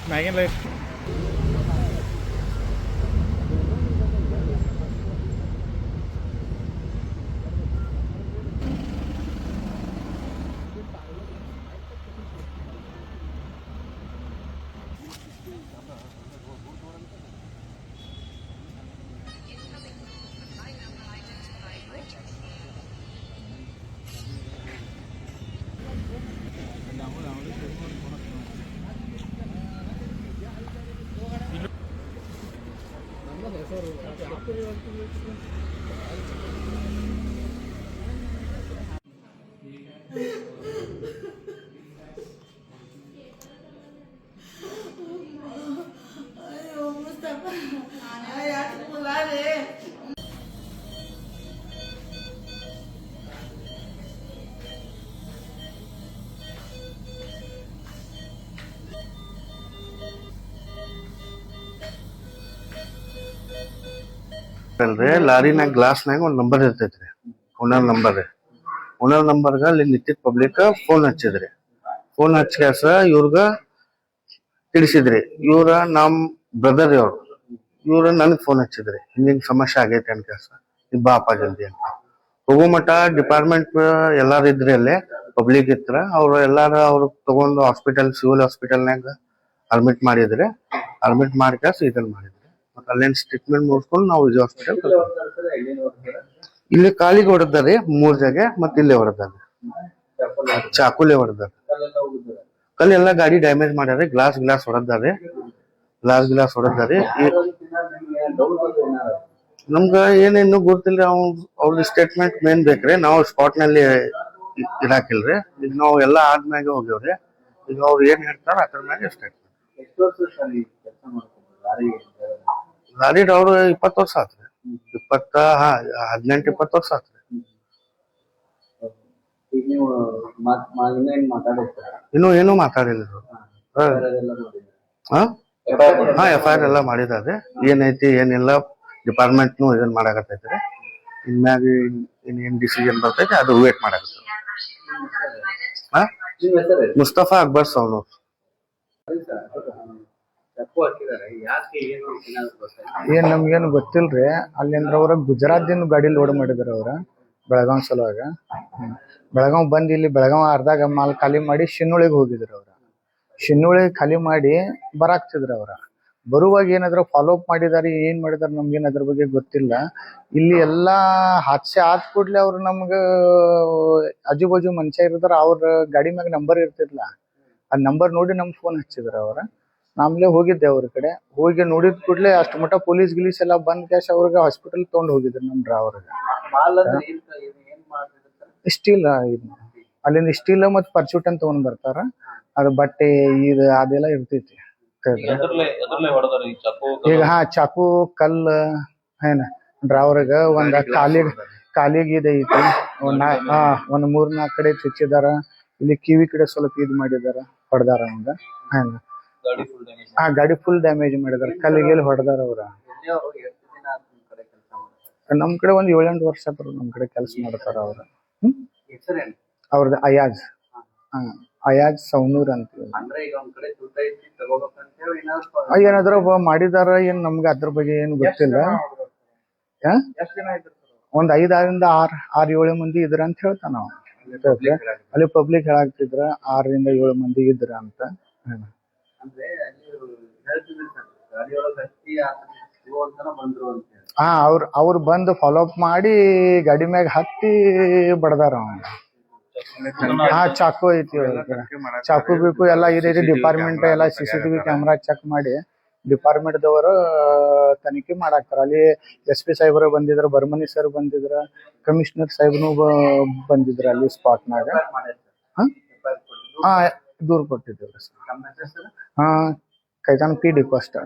Megan life. Ayo Mustafa, ayah aku lari. ಅಲ್ರಿ ಲಾರಿನಾಗ ಗ್ಲಾಸ್ನಾಗ ಒಂದ್ number ಇರ್ತೈತ್ರಿ. Owner ನಂಬರ್ಗ ಅಲ್ಲಿ ನಿಂತಿದ್ ಪಬ್ಲಿಕ್ ಫೋನ್ ಹಚ್ಚಿದ್ರಿ. ಫೋನ್ ಹಚ್ಚಾಸ ಇವ್ರಗ ತಿಳಿಸಿದ್ರಿ. ಇವ್ರ ನಮ್ ಬ್ರದರ್ ಇವ್ರ ನನ್ಗ್ ಫೋನ್ ಹಚ್ಚಿದ್ರಿ. ಹಿಂಗಿಂಗ್ ಸಮಸ್ಯೆ ಆಗೈತೆ ಅನ್ಕಾಸ ನೀ ಬಾಪ ಜಲ್ದಿ ಅಂತ. ಹೋಗೋ ಮಠ ಡಿಪಾರ್ಟ್ಮೆಂಟ್ ಎಲ್ಲಾರು ಇದ್ರಿ ಅಲ್ಲೇ ಪಬ್ಲಿಕ್ ಇತ್ರ ಅವ್ರು ಎಲ್ಲಾರ ಅವ್ರ ತಗೊಂಡು ಹಾಸ್ಪಿಟಲ್ ಸಿವಿಲ್ ಹಾಸ್ಪಿಟಲ್ನಾಗ ಅಡ್ಮಿಟ್ ಮಾಡಿದ್ರೆ ಅಡ್ಮಿಟ್ ಮಾಡ್ಕಾಸ ಇದನ್ ಮಾಡಿದ್ರಿ. ಮತ್ತೆ ಅಲ್ಲೇನ್ ಟ್ರೀಟ್ಮೆಂಟ್ ಮುಗಿಸ್ಕೊಂಡು ನಾವು ವಿಜಯ ಹಾಸ್ಪಿಟಲ್ ಇಲ್ಲಿ ಕಾಲಿಗೆ ಹೊಡೆದಾರೆ 3 ಜಾಗ ಮತ್ತೆ ಇಲ್ಲೇ ಹೊಡೆದಾರೆ ಚಾಕುಲೆ ಹೊಡೆದಾರೆ. ಕಲ್ಲೆಲ್ಲ ಗಾಡಿ ಡ್ಯಾಮೇಜ್ ಮಾಡ್ಯಾರೆ. ಗ್ಲಾಸ್ ಹೊಡೆದಾರೆ. ನಮ್ಗ ಏನೇನು ಗೊತ್ತಿಲ್ರಿ. ಅವ್ರ ಸ್ಟೇಟ್ಮೆಂಟ್ ಮೇನ್ ಬೇಕ್ರಿ. ನಾವು ಸ್ಪಾಟ್ ನಲ್ಲಿ ಇರಾಕಿಲ್ರಿ. ಈಗ ನಾವು ಎಲ್ಲಾ ಆದ್ಮ್ಯಾಗೆ ಹೋಗ್ಯವ್ರಿ. ಈಗ ಅವ್ರು ಏನ್ ಹೇಳ್ತಾರ ಅದ್ರ ಮ್ಯಾಗೆ ಸ್ಟೇಟ್ಮೆಂಟ್. ಲಾರಿ ಅವ್ರು 20 ವರ್ಷ ಆತ್ರಿ. 18-20 ವರ್ಷ ಆತ್ರಿ. ಇನ್ನು ಏನು ಮಾತಾಡಿಲ್ಲ. FIR ಎಲ್ಲ ಮಾಡಿದಾರೆ. ಏನೈತಿ ಏನಿಲ್ಲ ಡಿಪಾರ್ಟ್ಮೆಂಟ್ ಇದನ್ ಮಾಡಾಕತ್ತೈತ್ರಿ. ಇನ್ಮ್ಯಾಗ ಏನ್ ಡಿಸಿಷನ್ ಬರ್ತೈತಿ ಅದು ವೇಟ್ ಮಾಡಾಕತ್ತೈತಿ. ಮುಸ್ತಫಾ ಅಕ್ಬರ್ ಸೌನೂರ್. ಏನ್ ನಮ್ಗೇನು ಗೊತ್ತಿಲ್ರಿ. ಅಲ್ಲಿಂದ್ರ ಅವ್ರ ಗುಜರಾತ್ದಿಂದ ಗಾಡಿ ಲೋಡ್ ಮಾಡಿದಾರ ಅವ್ರ ಬೆಳಗಾವ್ ಸಲುವಾಗ. ಬೆಳಗಾವ್ ಬಂದ್ ಇಲ್ಲಿ ಬೆಳಗಾವ್ ಅರ್ಧಾಗ ಮಾಲ್ ಖಾಲಿ ಮಾಡಿ ಶಿನ್ನೋಳಿಗೆ ಹೋಗಿದ್ರು ಅವ್ರ. ಶಿನ್ನೋಳಿಗೆ ಖಾಲಿ ಮಾಡಿ ಬರಾಕ್ತಿದ್ರ ಅವ್ರ. ಬರುವಾಗ ಏನಾದ್ರು ಫಾಲೋ ಅಪ್ ಮಾಡಿದಾರೆ ಏನ್ ಮಾಡಿದಾರೆ ನಮ್ಗೇನ್ ಅದ್ರ ಬಗ್ಗೆ ಗೊತ್ತಿಲ್ಲ. ಇಲ್ಲಿ ಎಲ್ಲಾ ಹಾದ್ಸೆ ಆದ ಕೂಡ್ಲೆ ಅವ್ರು ನಮ್ಗ ಆಜು ಬಾಜು ಮನುಷ್ಯ ಇರ್ತಾರ. ಅವ್ರ ಗಾಡಿ ಮ್ಯಾಗ ನಂಬರ್ ಇರ್ತಿರ್ಲ. ಅದ್ ನಂಬರ್ ನೋಡಿ ನಮ್ಗ್ ಫೋನ್ ಹಚ್ಚಿದ್ರ ಅವ್ರ. ನಾಮ್ಲೆ ಹೋಗಿದ್ದೆ ಅವ್ರ ಕಡೆ. ಹೋಗಿ ನೋಡಿದ ಕೂಡ್ಲೆ ಅಷ್ಟ್ ಮಟ್ಟ ಪೊಲೀಸ್ ಗಿಲೀಸ್ ಎಲ್ಲಾ ಬಂದ್ ಕ್ಯಾಶ್ ಅವ್ರಿಗೆ ಹಾಸ್ಪಿಟಲ್ ತಗೊಂಡ್ ಹೋಗಿದ್ರು ನಮ್ ಡ್ರೈವರ್ಗೆ. ಸ್ಟೀಲ್ ಅಲ್ಲಿಂದ ಸ್ಟೀಲ್ ಮತ್ ಪರ್ಚೂಟ್ ಅಂತ ತಗೊಂಡ್ ಬರ್ತಾರ. ಅದು ಬಟ್ಟೆ ಇದು ಅದೆಲ್ಲ ಇರ್ತೈತಿ. ಈಗ ಚಾಕು ಕಲ್ ಏನ ಡ್ರೈವರ್ಗ ಒಂದ್ ಕಾಲಿಗೆ ಇದೈತಿ. ಒಂದ್ 3-4 ಕಡೆ ಚುಚ್ಚಿದಾರ. ಇಲ್ಲಿ ಕಿವಿ ಕಡೆ ಸ್ವಲ್ಪ ಇದ್ ಮಾಡಿದಾರ, ಹೊಡೆದಾರ ಹಂಗ. ಗಾಡಿ ಫುಲ್ ಡ್ಯಾಮೇಜ್ ಮಾಡಿದಾರ. ಕಲ್ಲಿಗೆಲ್ಲಿ ಹೊಡೆದಾರ ಅವ್ರ. ನಮ್ ಕಡೆ ಒಂದ್ 7-8 ವರ್ಷ ಆದ್ರು ನಮ್ ಕಡೆ ಕೆಲಸ ಮಾಡ್ತಾರ ಅವ್ರ. ಅವ್ರದ್ದು ಅಯಾಜ್ ಸೌನೂರ್ ಅಂತ. ಏನಾದ್ರ ಮಾಡಿದಾರ ಏನ್ ನಮ್ಗ ಅದ್ರ ಬಗ್ಗೆ ಏನ್ ಗೊತ್ತಿಲ್ಲ. ಒಂದ್ 5-6 ಮಂದಿ ಇದ್ರ ಅಂತ ಹೇಳ್ತಾನ ನಾವು. ಅಲ್ಲಿ ಪಬ್ಲಿಕ್ ಹೇಳಾಕ್ತಿದ್ರ 6-7 ಮಂದಿ ಇದ್ರ ಅಂತ. ಅವ್ರು ಬಂದು ಫಾಲೋ ಅಪ್ ಮಾಡಿ ಗಾಡಿ ಮ್ಯಾಗ ಹತ್ತಿ ಬಡದಾರ. ಚಾಕು ಐತಿ. ಚಾಕು ಬೇಕು ಎಲ್ಲ ಇದೆ. ಡಿಪಾರ್ಟ್ಮೆಂಟ್ ಎಲ್ಲ CCTV ಕ್ಯಾಮ್ರಾ ಚೆಕ್ ಮಾಡಿ ಡಿಪಾರ್ಟ್ಮೆಂಟ್ ದವರು ತನಿಖೆ ಮಾಡಾಕ್ತಾರ. ಅಲ್ಲಿ SP ಸಾಹೇಬ್ರ ಬಂದಿದ್ರ, ಬರ್ಮನಿ ಸರ್ ಬಂದಿದ್ರ, ಕಮಿಷನರ್ ಸಾಹೇಬ್ನು ಬಂದಿದ್ರ ಅಲ್ಲಿ ಸ್ಪಾಟ್ ನಾಗ. ದೂರ್ ಕೊಟ್ಟಿದ್ರು. ಕೈತಾನ್ P ಡಿಕೋಸ್ಟ.